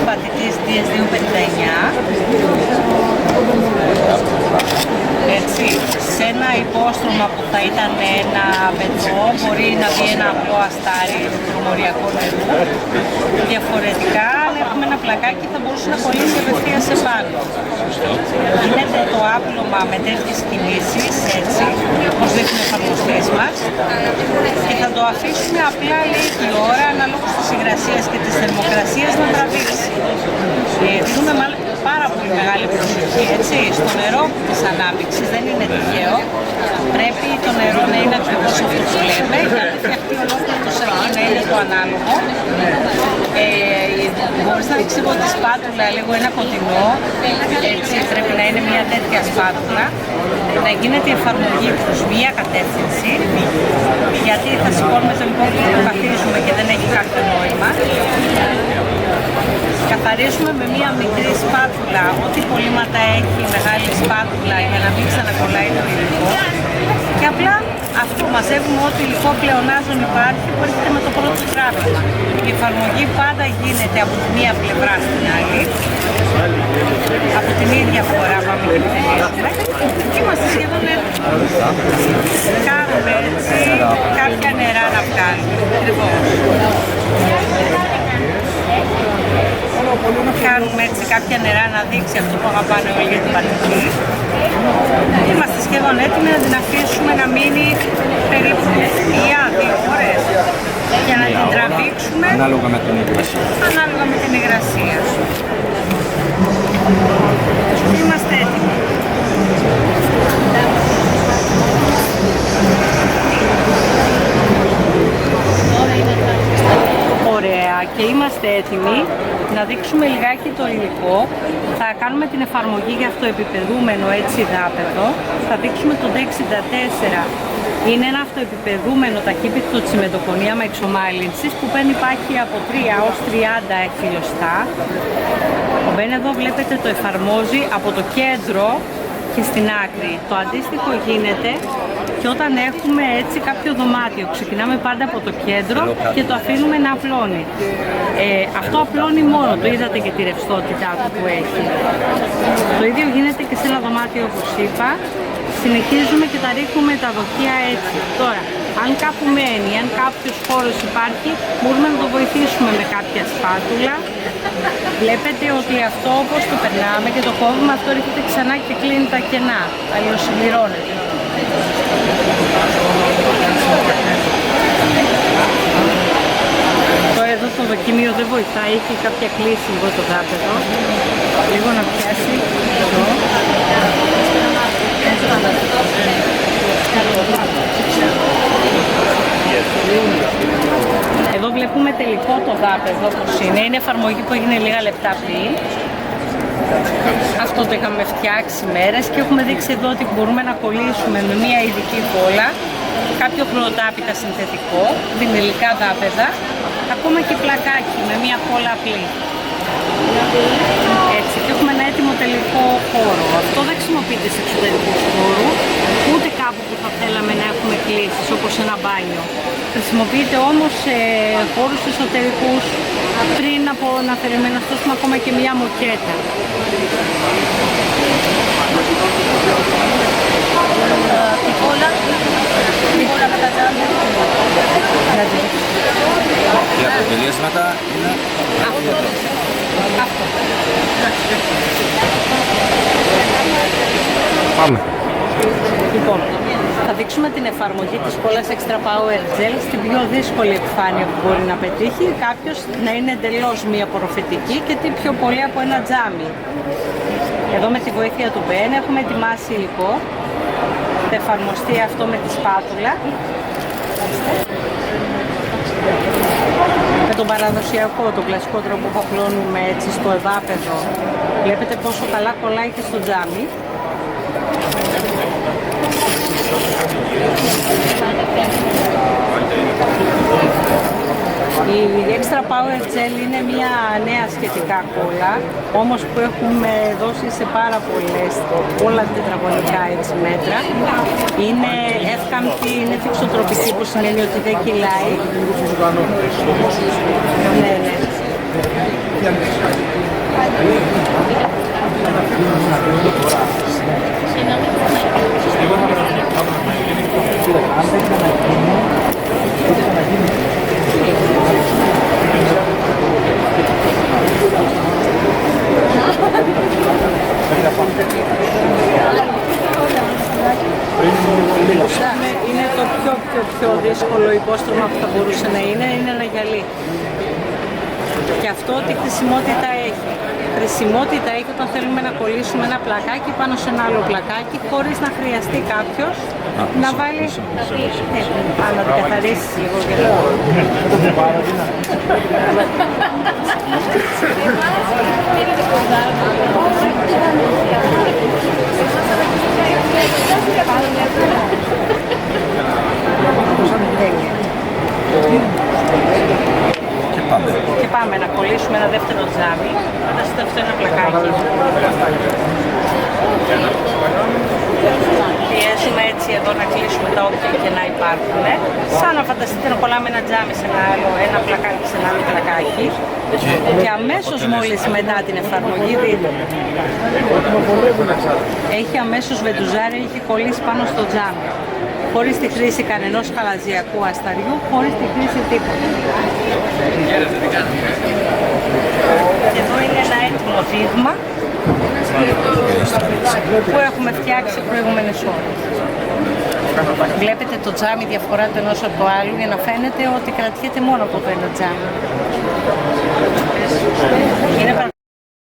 πατητής DS259. Έτσι, σε ένα υπόστρωμα που θα ήταν ένα πετρό μπορεί να βγει ένα απλό αστάρι τρομοριακό νερού. Διαφορετικά, αν έχουμε ένα πλακάκι θα μπορούσε να κολλήσει απευθείας επάνω. Γίνεται το άπλωμα με τέτοιες κινήσεις, έτσι, όπως δείχνουν οι εφαρμοστές μας, και θα το αφήσουμε απλά λίγη ώρα αναλόγως της υγρασίας και της θερμοκρασίας να τραβήξει. Δίνουμε πάρα πολύ μεγάλη προσοχή, έτσι, στο νερό της ανάμειξης, δεν είναι τυχαίο. Πρέπει το νερό να είναι ακριβώς αυτό που λέμε, γιατί φτιαχτεί ολόκληρο το σακί να είναι το ανάλογο. Μπορείς να ρίξεις λίγο τη σπάτουλα, λίγο ένα κοντινό, έτσι, πρέπει να είναι μια τέτοια σπάτουλα, να γίνεται η εφαρμογή προς μία κατεύθυνση, γιατί θα σηκώνουμε το λοιπόν και το καθίζουμε και δεν έχει κάποιο νόημα. Καθαρίζουμε με μία μικρή σπάτουλα ό,τι κολλήματα έχει η μεγάλη σπάτουλα για να μην ξανακολλάει το υλικό, και απλά αυτό μαζεύουμε ό,τι υλικό πλεονάζον υπάρχει που έρχεται με το πρώτο τράβημα. Η εφαρμογή πάντα γίνεται από τη μία πλευρά στην άλλη, από την ίδια φορά πάμε και τελειώσουμε και είμαστε σχεδόν έτοιμοι. Κάνουμε έτσι κάποια νερά να βγάλουμε. Κάνουμε έτσι κάποια νερά να δείξει αυτό που αγαπάνε όλοι για την πατητή. Είμαστε σχεδόν έτοιμοι να την αφήσουμε να μείνει περίπου 1-2 ώρες για να την τραβήξουμε ανάλογα με την υγρασία. Ανάλογα με την υγρασία. Είμαστε έτοιμοι. Ωραία, και είμαστε έτοιμοι να δείξουμε λιγάκι το υλικό. Θα κάνουμε την εφαρμογή για αυτοεπιπεδούμενο έτσι δάπεδο. Θα δείξουμε το D64. Είναι ένα αυτοεπιπεδούμενο ταχύπηκτο τσιμεντοκονία με εξομάλυνσης που παίρνει πάχη από 3 ως 30 χιλιοστά. Ο Μπεν εδώ βλέπετε το εφαρμόζει από το κέντρο και στην άκρη. Το αντίστοιχο γίνεται και όταν έχουμε έτσι κάποιο δωμάτιο. Ξεκινάμε πάντα από το κέντρο και το αφήνουμε να απλώνει. Αυτό απλώνει μόνο, το είδατε και τη ρευστότητά του που έχει. Το ίδιο γίνεται και σε ένα δωμάτιο όπως είπα. Συνεχίζουμε και τα ρίχνουμε τα δοχεία έτσι. Τώρα, αν κάπου μένει, αν κάποιος χώρος υπάρχει, μπορούμε να το βοηθήσουμε με κάποια σπάτουλα. Βλέπετε ότι αυτό όπως το περνάμε και το κόβουμε, αυτό έρχεται ξανά και κλείνει τα κενά, αλλιοσυμπληρώνεται. Τώρα εδώ το δοκιμίο δεν βοηθάει, έχει κάποια κλίση λίγο το δάπεδο. Λίγο να πιάσει εδώ. Εδώ βλέπουμε τελικό το δάπεδο όπως είναι. Είναι εφαρμογή που έγινε λίγα λεπτά πριν. Αυτό το είχαμε φτιάξει μέρες και έχουμε δείξει εδώ ότι μπορούμε να κολλήσουμε με μια ειδική κόλλα κάποιο χλωροτάπητα συνθετικό, βινιλικά δάπεδα, ακόμα και πλακάκι με μια κόλλα απλή. Έτσι, και έχουμε ένα έτοιμο τελικό χώρο. Αυτό δεν χρησιμοποιείται σε εξωτερικούς χώρους, ούτε κάπου που θα θέλαμε να έχουμε κλήσεις όπως ένα μπάνιο. Χρησιμοποιείται όμως σε χώρους εσωτερικούς πριν από να θερμεναστώσουμε ακόμα και μια μοκέτα. Και αποτελέσματα είναι αυτό. Πάμε. Λοιπόν, θα δείξουμε την εφαρμογή της κόλλας Extra Power Gel στην πιο δύσκολη επιφάνεια που μπορεί να πετύχει κάποιος, να είναι εντελώς μη απορροφητική και τι πιο πολύ από ένα τζάμι. Εδώ με τη βοήθεια του Ben έχουμε ετοιμάσει υλικό. Θα εφαρμοστεί αυτό με τη σπάτουλα. Με τον παραδοσιακό, τον κλασικό τρόπο που απλώνουμε έτσι στο εδάπεδο. Βλέπετε πόσο καλά κολλάει και στο τζάμι. Η Extra Power Gel είναι μια νέα σχετικά κόλλα, όμως που έχουμε δώσει σε πάρα πολλές, όλα τα τετραγωνικά έτσι μέτρα. Είναι εύκαμπτη, είναι φυξοτροπική, που σημαίνει ότι δεν κυλάει. Ναι, ναι. δύσκολο υπόστρωμα που θα μπορούσε να είναι ένα γυαλί. Και αυτό τι χρησιμότητα έχει. Χρησιμότητα έχει όταν θέλουμε να κολλήσουμε ένα πλακάκι πάνω σε ένα άλλο πλακάκι χωρίς να χρειαστεί κάποιος να βάλει... να το καθαρίσεις λίγο και λίγο. Και πάμε να κολλήσουμε ένα δεύτερο τζάμι. Φανταστείτε αυτό ένα πλακάκι. Πιέζουμε έτσι εδώ να κλείσουμε τα όποια και να υπάρχουν. Σαν να φανταστείτε να κολλάμε ένα τζάμι σε ένα άλλο, ένα πλακάκι σε ένα άλλο πλακάκι. Και αμέσως μόλις μετά την εφαρμογή, δείτε, έχει αμέσως βεντουζάρι, έχει κολλήσει πάνω στο τζάμι. Χωρίς τη χρήση κανενός χαλαζιακού ασταριού, χωρίς τη χρήση τίποτα. Και εδώ είναι ένα έτοιμο δείγμα που έχουμε φτιάξει προηγούμενες ώρες. Βλέπετε το τζάμι διαφορά το ενός από το άλλο για να φαίνεται ότι κρατιέται μόνο από το ένα τζάμι. Είναι